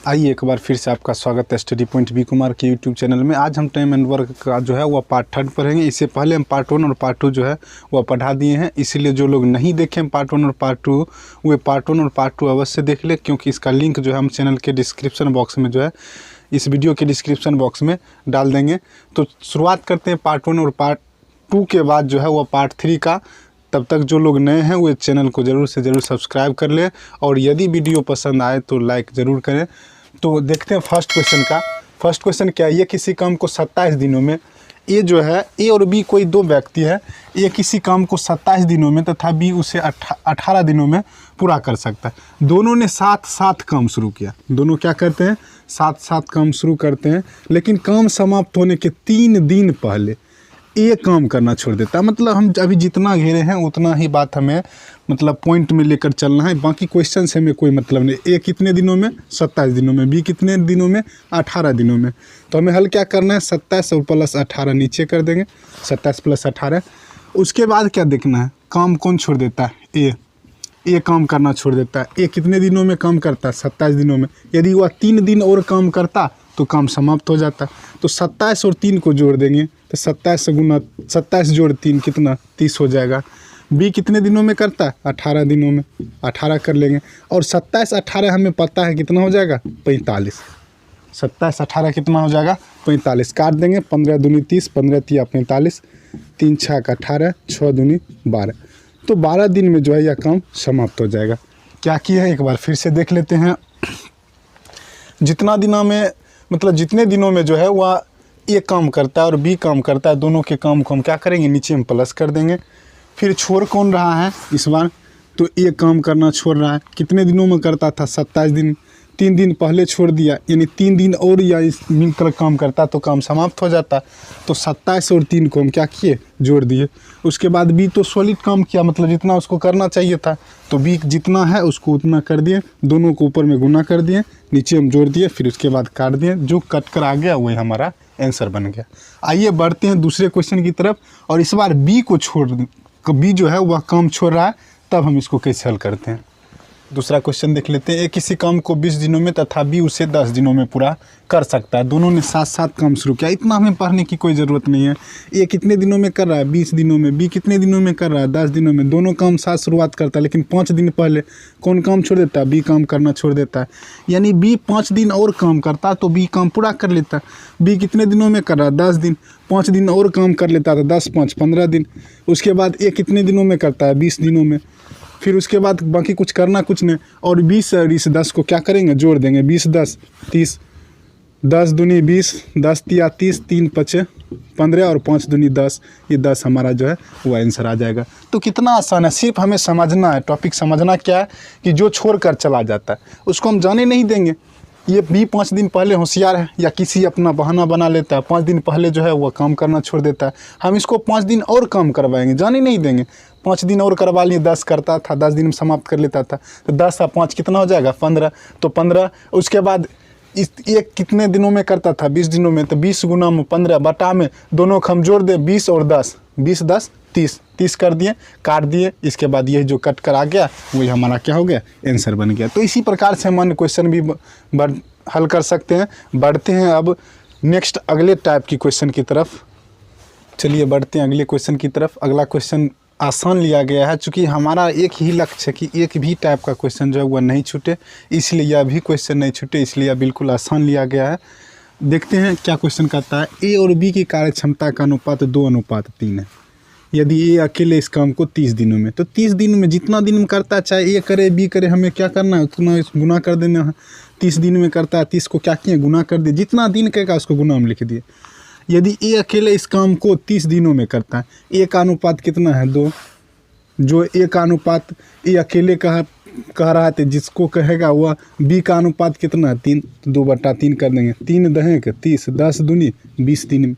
आइए एक बार फिर से आपका स्वागत है स्टडी पॉइंट बी कुमार के यूट्यूब चैनल में। आज हम टाइम एंड वर्क का जो है वह पार्ट 3 पढ़ेंगे। इससे पहले हम पार्ट 1 और पार्ट 2 जो है वह पढ़ा दिए हैं, इसीलिए जो लोग नहीं देखें पार्ट 1 और पार्ट 2 वे पार्ट 1 और पार्ट 2 अवश्य देख ले, क्योंकि इसका लिंक जो है हम चैनल के डिस्क्रिप्शन बॉक्स में जो है इस वीडियो के डिस्क्रिप्शन बॉक्स में डाल देंगे। तो शुरुआत करते हैं पार्ट 1 और पार्ट 2 के बाद जो है वह पार्ट 3 का। तब तक जो लोग नए हैं वो चैनल को ज़रूर से ज़रूर सब्सक्राइब कर ले, और यदि वीडियो पसंद आए तो लाइक ज़रूर करें। तो देखते हैं फर्स्ट क्वेश्चन का। फर्स्ट क्वेश्चन क्या है? ये किसी काम को 27 दिनों में, ए जो है ए और बी कोई दो व्यक्ति है, ए किसी काम को 27 दिनों में तथा बी उसे 18 दिनों में पूरा कर सकता है। दोनों ने साथ साथ काम शुरू किया। दोनों क्या करते हैं? साथ साथ काम शुरू करते हैं, लेकिन काम समाप्त होने के 3 दिन पहले ये काम करना छोड़ देता है। मतलब हम अभी जितना घेरे हैं उतना ही बात हमें मतलब पॉइंट में लेकर चलना है। बाकी क्वेश्चन से हमें कोई मतलब नहीं। ए कितने दिनों में? 27 दिनों में। बी कितने दिनों में? 18 दिनों में। तो हमें हल क्या करना है? 27 और प्लस 18 नीचे कर देंगे। 27 प्लस 18। उसके बाद क्या देखना है? काम कौन छोड़ देता है? ए काम करना छोड़ देता है। ए कितने दिनों में काम करता है? 27 दिनों में। यदि वह 3 दिन और काम करता तो काम समाप्त हो जाता। तो 27 और 3 को जोड़ देंगे तो 27 से गुना 27 जोड़ 3 कितना? 30 हो जाएगा। बी कितने दिनों में करता है? 18 दिनों में। 18 कर लेंगे, और 27 18 हमें पता है कितना हो जाएगा? 45। 27 18 कितना हो जाएगा? 45। काट देंगे। 15 दूनी 30, 15 तिया 45, 3 6 का 18, 6 दूनी 12। तो 12 दिन में जो है यह काम समाप्त हो जाएगा। क्या किया है एक बार फिर से देख लेते हैं। जितना दिनों में मतलब जितने दिनों में जो है वह ए काम करता है और बी काम करता है, दोनों के काम को हम क्या करेंगे? नीचे हम प्लस कर देंगे। फिर छोड़ कौन रहा है इस बार? तो ए काम करना छोड़ रहा है। कितने दिनों में करता था? 27 दिन। 3 दिन पहले छोड़ दिया, यानी 3 दिन और या इस मिलकर काम करता तो काम समाप्त हो जाता। तो 27 और 3 को हम क्या किए? जोड़ दिए। उसके बाद बी तो सॉलिड काम किया, मतलब जितना उसको करना चाहिए था, तो बी जितना है उसको उतना कर दिए। दोनों को ऊपर में गुना कर दिए, नीचे हम जोड़ दिए, फिर उसके बाद काट दिए। जो कट कर आ गया वही हमारा आंसर बन गया। आइए बढ़ते हैं दूसरे क्वेश्चन की तरफ। और इस बार बी को छोड़, बी जो है वह काम छोड़ रहा है, तब हम इसको कैसे हल करते हैं। दूसरा क्वेश्चन देख लेते हैं। ए किसी काम को 20 दिनों में तथा बी उसे 10 दिनों में पूरा कर सकता है। दोनों ने साथ साथ काम शुरू किया। इतना हमें पढ़ने की कोई ज़रूरत नहीं है। ए कितने दिनों में कर रहा है? 20 दिनों में। बी कितने दिनों में कर रहा है? 10 दिनों में। दोनों काम साथ शुरुआत करता है, लेकिन 5 दिन पहले कौन काम छोड़ देता है? बी काम करना छोड़ देता है। यानी बी 5 दिन और काम करता तो बी काम पूरा कर लेता। बी कितने दिनों में कर रहा है? 10 दिन। 5 दिन और काम कर लेता था, 10 5 15 दिन। उसके बाद ए कितने दिनों में करता है? 20 दिनों में। फिर उसके बाद बाकी कुछ करना कुछ नहीं, और 20 और इस 10 को क्या करेंगे? जोड़ देंगे। 20 10 30, 10 दूनी 20, 10 तिया 30, 3 5 15 और 5 दूनी 10। ये 10 हमारा जो है वो आंसर आ जाएगा। तो कितना आसान है, सिर्फ हमें समझना है। टॉपिक समझना क्या है कि जो छोड़ कर चला जाता है उसको हम जाने नहीं देंगे। ये बी 5 दिन पहले होशियार है या किसी अपना बहाना बना लेता है, 5 दिन पहले जो है वह काम करना छोड़ देता है, हम इसको 5 दिन और काम करवाएंगे, जाने नहीं देंगे। 5 दिन और करवा लिए, 10 करता था, 10 दिन में समाप्त कर लेता था। तो 10 और 5 कितना हो जाएगा? 15। तो 15। उसके बाद इस एक कितने दिनों में करता था? 20 दिनों में। तो 20 गुना में 15 बटा में दोनों को हम जोड़ दें, 20 और 10, 20 10 30, 30 कर दिए, काट दिए। इसके बाद यही जो कट कर आ गया वही हमारा क्या हो गया? आंसर बन गया। तो इसी प्रकार से हम अन्य क्वेश्चन भी हल कर सकते हैं। बढ़ते हैं अब नेक्स्ट अगले टाइप की क्वेश्चन की तरफ। चलिए बढ़ते हैं अगले क्वेश्चन की तरफ। अगला क्वेश्चन आसान लिया गया है, चूँकि हमारा एक ही लक्ष्य है कि एक भी टाइप का क्वेश्चन जो है वह नहीं छूटे, इसलिए यह भी क्वेश्चन नहीं छूटे, इसलिए बिल्कुल आसान लिया गया है। देखते हैं क्या क्वेश्चन कहता है। ए और बी की कार्य क्षमता का अनुपात 2:3 है। यदि ए अकेले इस काम को 30 दिनों में, तो 30 दिन में जितना दिन में करता है, चाहे ए करे बी करे, हमें क्या करना है? उतना गुना कर देना है। 30 दिन में करता है, 30 को क्या किए? गुना कर दिए। जितना दिन कहेगा उसको गुना हम लिख दिए। यदि ए अकेले इस काम को 30 दिनों में करता है, ए का अनुपात कितना है? 2। जो ए का अनुपात ए अकेले कह रहा है, जिसको कहेगा वह बी का अनुपात कितना है? 3। तो 2/3 कर देंगे। 3 दहें 30, 10 दूनी 20 दिन में।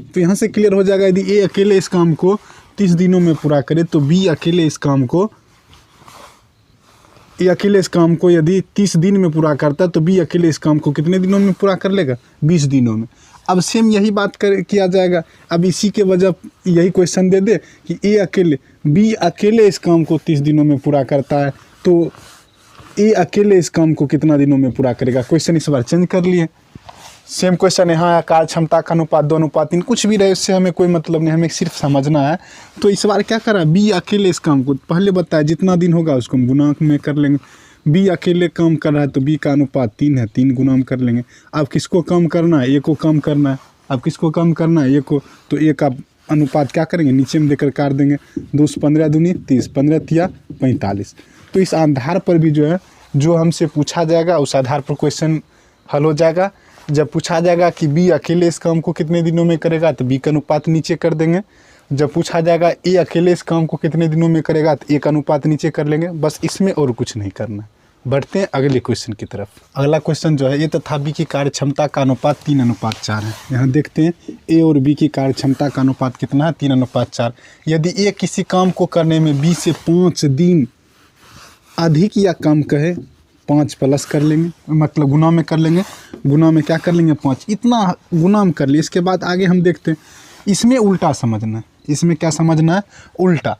तो यहाँ से क्लियर हो जाएगा। यदि ए अकेले इस काम को 30 दिनों में पूरा करे तो बी अकेले इस काम को यदि 30 दिन में पूरा करता है तो बी अकेले इस काम को कितने दिनों में पूरा कर लेगा? 20 दिनों में। अब सेम यही बात किया जाएगा। अब इसी के वजह यही क्वेश्चन दे दे कि बी अकेले इस काम को 30 दिनों में पूरा करता है, तो ए अकेले इस काम को कितना दिनों में पूरा करेगा। क्वेश्चन इस बार चेंज कर लिए, सेम क्वेश्चन है, हाँ कार्य क्षमता का अनुपात 2:3 कुछ भी रहे, उससे हमें कोई मतलब नहीं, हमें सिर्फ समझना है। तो इस बार क्या करा, बी अकेले इस काम को, पहले बताया जितना दिन होगा उसको हम गुणा में कर लेंगे। बी अकेले काम कर रहा है तो बी का अनुपात 3 है, 3 गुना में कर लेंगे। अब किसको कम करना है, ए को कम करना है। अब किसको कम करना है, ए को, तो ए का अनुपात क्या करेंगे, नीचे में देकर काट देंगे। 2 से 15 दूनी 30, 15 तिया 45। तो इस आधार पर भी जो है जो हमसे पूछा जाएगा उस आधार पर क्वेश्चन हल हो जाएगा। जब पूछा जाएगा कि बी अकेले इस काम को कितने दिनों में करेगा तो बी का अनुपात नीचे कर देंगे। जब पूछा जाएगा ए अकेले इस काम को कितने दिनों में करेगा तो ए का अनुपात नीचे कर लेंगे। बस इसमें और कुछ नहीं करना। बढ़ते हैं अगले क्वेश्चन की तरफ। अगला क्वेश्चन जो है, ए तथा बी की कार्य क्षमता का अनुपात 3:4 है। यहाँ देखते हैं ए और बी की कार्य क्षमता का अनुपात कितना है, 3:4। यदि ए किसी काम को करने में बी से 5 दिन अधिक या कम कहे, 5 प्लस कर लेंगे, मतलब गुना में कर लेंगे। गुना में क्या कर लेंगे, 5, इतना गुना में कर लिए। इसके बाद आगे हम देखते हैं, इसमें उल्टा समझना है। इसमें क्या समझना है, उल्टा।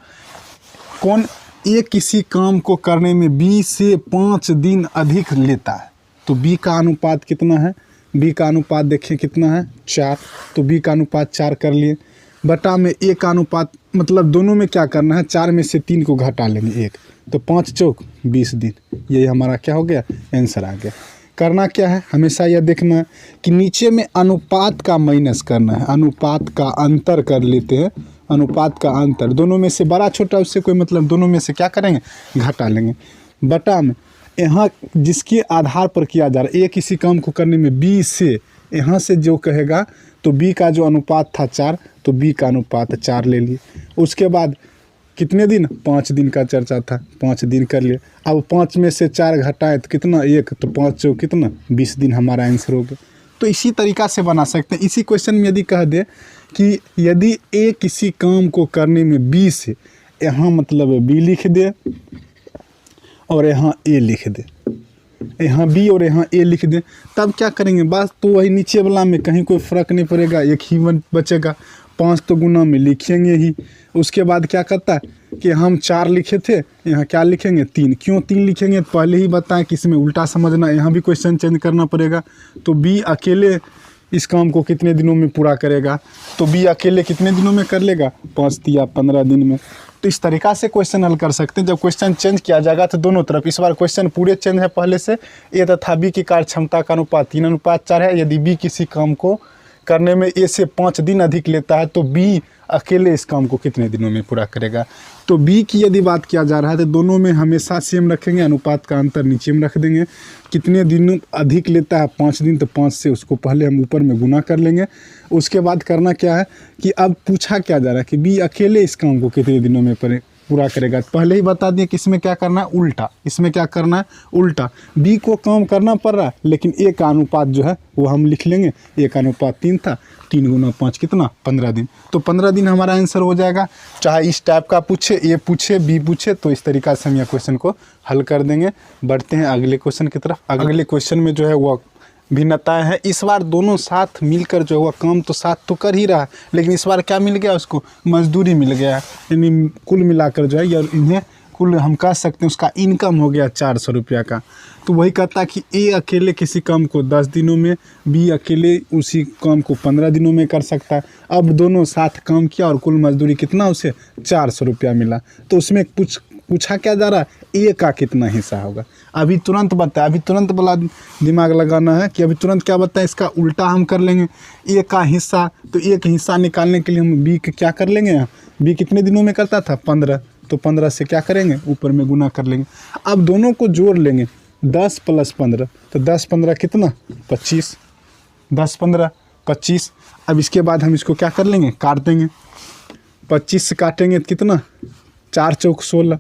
कौन, ए किसी काम को करने में बी से 5 दिन अधिक लेता है तो बी का अनुपात कितना है, बी का अनुपात देखिए कितना है, 4। तो बी का अनुपात 4 कर लिए, बटा में ए का अनुपात, मतलब दोनों में क्या करना है, 4 में से 3 को घटा लेंगे 1, तो 5 चौक 20 दिन। यही हमारा क्या हो गया, आंसर आ गया। करना क्या है, हमेशा यह देखना है कि नीचे में अनुपात का माइनस करना है, अनुपात का अंतर कर लेते हैं। अनुपात का अंतर, दोनों में से बड़ा छोटा उससे कोई मतलब, दोनों में से क्या करेंगे, घटा लेंगे। बटा में यहाँ जिसके आधार पर किया जा रहा है, ए किसी काम को करने में बी से, यहाँ से जो कहेगा तो बी का जो अनुपात था 4, तो बी का अनुपात 4 ले लिए। उसके बाद कितने दिन, 5 दिन का चर्चा था, 5 दिन कर लिए। अब 5 में से 4 घटाए तो कितना, 1, तो 5 चौक कितना, 20 दिन हमारा आंसर हो गया। तो इसी तरीक़ा से बना सकते हैं। इसी क्वेश्चन में यदि कह दे कि यदि ए किसी काम को करने में बी से, यहाँ मतलब बी लिख दे और यहाँ ए लिख दे, यहाँ बी और यहाँ ए लिख दे, तब क्या करेंगे, बस तो वही नीचे वाला में कहीं कोई फ़र्क नहीं पड़ेगा, एक ही बचेगा। 5 तो गुना में लिखेंगे ही। उसके बाद क्या करता है कि हम 4 लिखे थे, यहाँ क्या लिखेंगे, 3। क्यों 3 लिखेंगे, पहले ही बताएं कि इसमें उल्टा समझना, यहाँ भी क्वेश्चन चेंज करना पड़ेगा। तो बी अकेले इस काम को कितने दिनों में पूरा करेगा, तो बी अकेले कितने दिनों में कर लेगा, 5 या 15 दिन में। तो इस तरीक़ा से क्वेश्चन हल कर सकते हैं। जब क्वेश्चन चेंज किया जाएगा तो दोनों तरफ, इस बार क्वेश्चन पूरे चेंज है पहले से। ए तथा बी की कार्य क्षमता का अनुपात 3:4 है। यदि बी किसी काम को करने में ए से 5 दिन अधिक लेता है तो बी अकेले इस काम को कितने दिनों में पूरा करेगा। तो बी की यदि बात किया जा रहा है तो दोनों में हमेशा सेम रखेंगे, अनुपात का अंतर नीचे में रख देंगे। कितने दिन अधिक लेता है, 5 दिन, तो 5 से उसको पहले हम ऊपर में गुना कर लेंगे। उसके बाद करना क्या है कि अब पूछा क्या जा रहा है कि बी अकेले इस काम को कितने दिनों में पूरा करेगा। पहले ही बता दिए कि इसमें क्या करना है, उल्टा। इसमें क्या करना है, उल्टा। बी को काम करना पड़ रहा है लेकिन ए का अनुपात जो है वो हम लिख लेंगे। ए का अनुपात 3 था, 3 गुना 5 कितना, 15 दिन। तो 15 दिन हमारा आंसर हो जाएगा। चाहे इस टाइप का पूछे, ए पूछे, बी पूछे, तो इस तरीक़ा से हम यह क्वेश्चन को हल कर देंगे। बढ़ते हैं अगले क्वेश्चन की तरफ। अगले क्वेश्चन में जो है वह भिन्नताएं हैं। इस बार दोनों साथ मिलकर जो है वह काम तो साथ तो कर ही रहा है, लेकिन इस बार क्या मिल गया उसको, मजदूरी मिल गया है। यानी कुल मिलाकर जो है या इन्हें कुल हम कह सकते हैं उसका इनकम हो गया 400 रुपया का। तो वही कहता है कि ए अकेले किसी काम को 10 दिनों में, बी अकेले उसी काम को 15 दिनों में कर सकता है। अब दोनों साथ काम किया और कुल मजदूरी कितना उसे 400 रुपया मिला। तो उसमें पूछा क्या जा रहा है, ए का कितना हिस्सा होगा। अभी तुरंत बताए, अभी तुरंत वाला दिमाग लगाना है कि अभी तुरंत क्या बताए, इसका उल्टा हम कर लेंगे। ए का हिस्सा, तो एक हिस्सा निकालने के लिए हम बी क्या कर लेंगे, बी कितने दिनों में करता था, 15, तो 15 से क्या करेंगे, ऊपर में गुना कर लेंगे। अब दोनों को जोड़ लेंगे, 10 + 15, तो 10 15 कितना, 25, 10 15 25। अब इसके बाद हम इसको क्या कर लेंगे, काट देंगे। 25 से काटेंगे तो कितना, 4 चौक 16,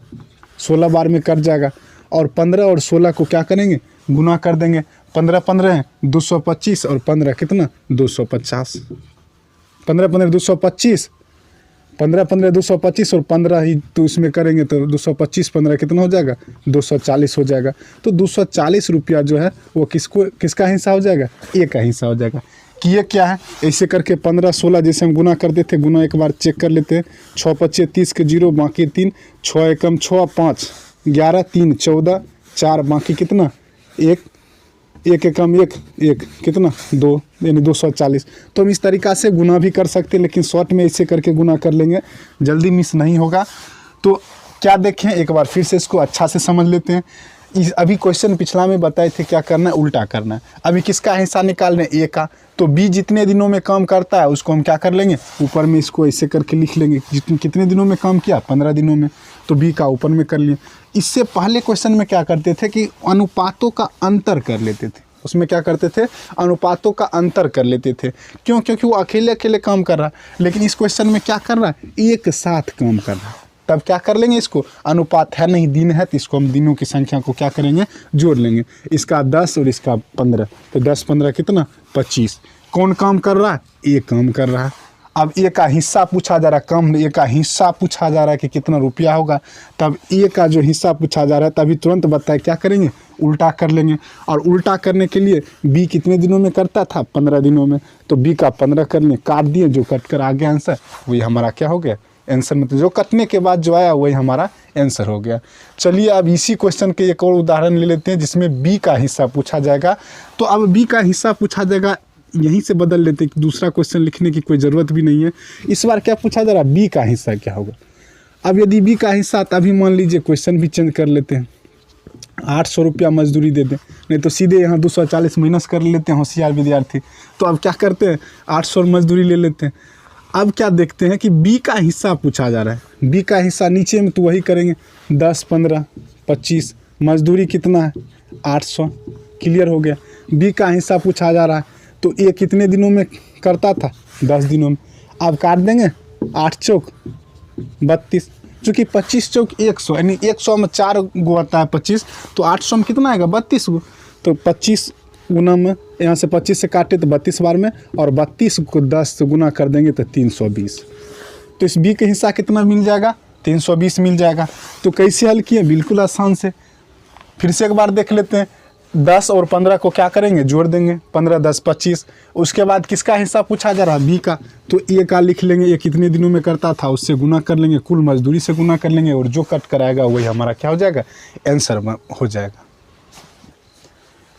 16 बार में कट जाएगा। और 15 और 16 को क्या करेंगे, गुना कर देंगे। 15 15 225 और 15 कितना, 250। 15 15 225, 15 15 225 और 15 ही तो इसमें करेंगे तो 225 15 कितना हो जाएगा, 240 हो जाएगा। तो 240 रुपया जो है वो किसका हिस्सा हो जाएगा, ए का हिस्सा हो जाएगा। कि ये क्या है, ऐसे करके 15 16 जैसे हम गुना करते थे, गुना एक बार चेक कर लेते हैं। 6 25 30 के 0 बाकी 3, 6 एकम 6 5 11 3 14 4 बाकी कितना, एक एक कम एक कितना 2 यानी 240। तो हम इस तरीक़ा से गुना भी कर सकते हैं, लेकिन शॉर्ट में इसे करके गुना कर लेंगे, जल्दी मिस नहीं होगा। तो क्या देखें, एक बार फिर से इसको अच्छा से समझ लेते हैं। अभी क्वेश्चन पिछला में बताए थे क्या करना है, उल्टा करना है। अभी किसका हिस्सा निकाल रहे हैं, ए का। तो बी जितने दिनों में काम करता है उसको हम क्या कर लेंगे, ऊपर में इसको ऐसे करके लिख लेंगे। कितने दिनों में काम किया, 15 दिनों में, तो बी का ऊपर में कर लिए। इससे पहले क्वेश्चन में क्या करते थे कि अनुपातों का अंतर कर लेते थे। उसमें क्या करते थे, अनुपातों का अंतर कर लेते थे। क्यों, क्योंकि वो अकेले अकेले काम कर रहा है। लेकिन इस क्वेश्चन में क्या कर रहा है, एक साथ काम कर रहा है। तब क्या कर लेंगे, इसको अनुपात है नहीं, दिन है, तो इसको हम दिनों की संख्या को क्या करेंगे, जोड़ लेंगे। इसका 10 और इसका 15, तो 10 15 कितना 25। कौन काम कर रहा है, ए काम कर रहा है। अब ए का हिस्सा पूछा जा रहा है, कम ए का हिस्सा पूछा जा रहा है कि कितना रुपया होगा। तब ए का जो हिस्सा पूछा जा रहा है तभी तुरंत बताए क्या करेंगे, उल्टा कर लेंगे। और उल्टा करने के लिए बी कितने दिनों में करता था, 15 दिनों में, तो बी का 15 कर लें, काट दिए, जो कट कर आ गया आंसर वही हमारा क्या हो गया, आंसर। मतलब जो कटने के बाद जो आया वही हमारा आंसर हो गया। चलिए अब इसी क्वेश्चन के एक और उदाहरण ले लेते हैं जिसमें बी का हिस्सा पूछा जाएगा। तो अब बी का हिस्सा पूछा जाएगा, यहीं से बदल लेते हैं, दूसरा क्वेश्चन लिखने की कोई ज़रूरत भी नहीं है। इस बार क्या पूछा जा रहा है, बी का हिस्सा क्या होगा। अब यदि बी का हिस्सा, तभी मान लीजिए क्वेश्चन भी चेंज कर लेते हैं, 800 रुपया मजदूरी दे दें, नहीं तो सीधे यहाँ 240 माइनस कर लेते हैं होशियार विद्यार्थी। तो अब क्या करते हैं, 800 मजदूरी ले लेते हैं। अब क्या देखते हैं कि बी का हिस्सा पूछा जा रहा है। बी का हिस्सा नीचे में तो वही करेंगे, 10 15 25, मजदूरी कितना है 800, क्लियर हो गया। बी का हिस्सा पूछा जा रहा है, तो ये कितने दिनों में करता था, 10 दिनों में। अब काट देंगे, 8 चौक 32, चूँकि 25 चौक 100, यानी 100 में 4 गो आता है 25, तो 800 में कितना आएगा 32 गो। तो 25 गुना में, यहाँ से 25 से काटे तो 32 बार में, और 32 को 10 से गुना कर देंगे तो 320। तो इस बी का हिस्सा कितना मिल जाएगा, 320 मिल जाएगा। तो कैसे हल किए, बिल्कुल आसान से। फिर से एक बार देख लेते हैं, 10 और 15 को क्या करेंगे, जोड़ देंगे, 15 10 25। उसके बाद किसका हिस्सा पूछा जा रहा है, बी का। तो ए का लिख लेंगे, ये कितने दिनों में करता था, उससे गुना कर लेंगे, कुल मजदूरी से गुना कर लेंगे, और जो कट कराएगा वही हमारा क्या हो जाएगा, आंसर हो जाएगा।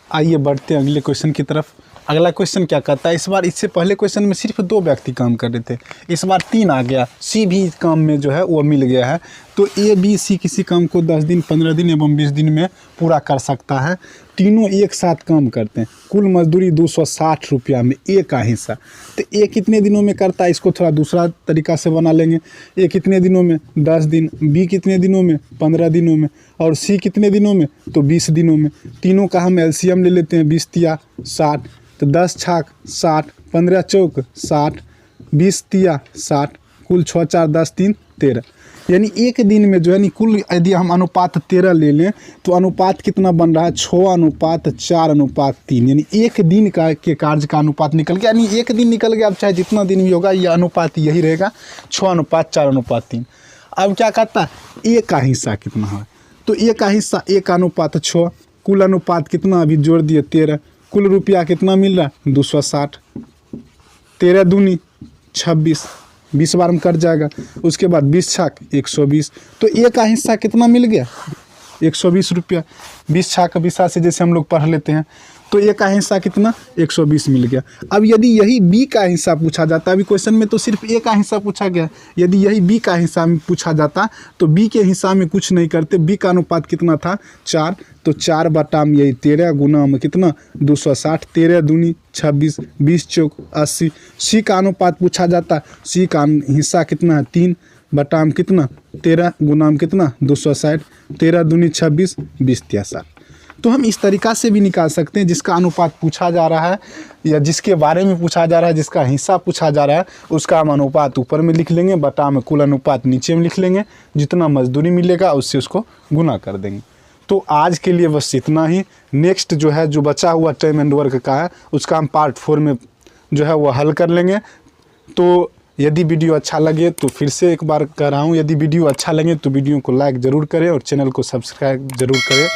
आइए बढ़ते हैं अगले क्वेश्चन की तरफ। अगला क्वेश्चन क्या कहता है, इस बार इससे पहले क्वेश्चन में सिर्फ 2 व्यक्ति काम कर रहे थे, इस बार 3 आ गया। सी भी काम में जो है वो मिल गया है। तो ए बी सी किसी काम को 10 दिन 15 दिन एवं 20 दिन में पूरा कर सकता है। तीनों एक साथ काम करते हैं, कुल मजदूरी 260 रुपया में ए का हिस्सा। तो ए कितने दिनों में करता है, इसको थोड़ा दूसरा तरीका से बना लेंगे। ए कितने दिनों में, 10 दिन, बी कितने दिनों में, 15 दिनों में, और सी कितने दिनों में, तो 20 दिनों में। तीनों का हम एलसीएम ले लेते हैं, 20 तिया 60, तो 10 छाक 60, 15 चौक 60, 20 तिया 60, कुल 6 4 10 3 13। यानी एक दिन में जो है, कुल यदि हम अनुपात 13 ले लें तो अनुपात कितना बन रहा है, 6:4:3। यानी एक दिन का के कार्य का अनुपात निकल गया। यानी एक दिन निकल गया, अब चाहे जितना दिन भी होगा ये अनुपात यही रहेगा, 6:4:3। अब क्या कहता है, ए का हिस्सा कितना है। तो ए का हिस्सा, ए का अनुपात 6, कुल अनुपात कितना अभी जोड़ दिए 13, कुल रुपया कितना मिल रहा है 260, 13 दूनी 26, 20 बार में कट जाएगा। उसके बाद 20 छाक 120। तो ए का हिस्सा कितना मिल गया, 120 रुपया। 20 छाक 20 से जैसे हम लोग पढ़ लेते हैं, तो ए का हिस्सा कितना 120 मिल गया। अब यदि यही बी का हिस्सा पूछा जाता, अभी क्वेश्चन में तो सिर्फ ए का हिस्सा पूछा गया, यदि यही बी का हिस्सा में पूछा जाता तो बी के हिस्सा में कुछ नहीं करते। बी का अनुपात कितना था 4, तो 4 बटा में यही 13 गुना में कितना 260, 13 दूनी 26, 20 चौक 80। सी का अनुपात पूछा जाता, सी का हिस्सा कितना है 3 बटा में कितना 13 गुना में कितना 260, 13 दूनी 26, 20 तिया 60। तो हम इस तरीक़ा से भी निकाल सकते हैं, जिसका अनुपात पूछा जा रहा है या जिसके बारे में पूछा जा रहा है, जिसका हिस्सा पूछा जा रहा है, उसका हम अनुपात ऊपर में लिख लेंगे, बटा में कुल अनुपात नीचे में लिख लेंगे, जितना मजदूरी मिलेगा उससे उसको गुना कर देंगे। तो आज के लिए बस इतना ही। नेक्स्ट जो है, जो बचा हुआ टाइम एंड वर्क का है, उसका हम पार्ट 4 में जो है वो हल कर लेंगे। तो यदि वीडियो अच्छा लगे तो फिर से एक बार कह रहा हूँ, यदि वीडियो अच्छा लगे तो वीडियो को लाइक ज़रूर करें और चैनल को सब्सक्राइब ज़रूर करें।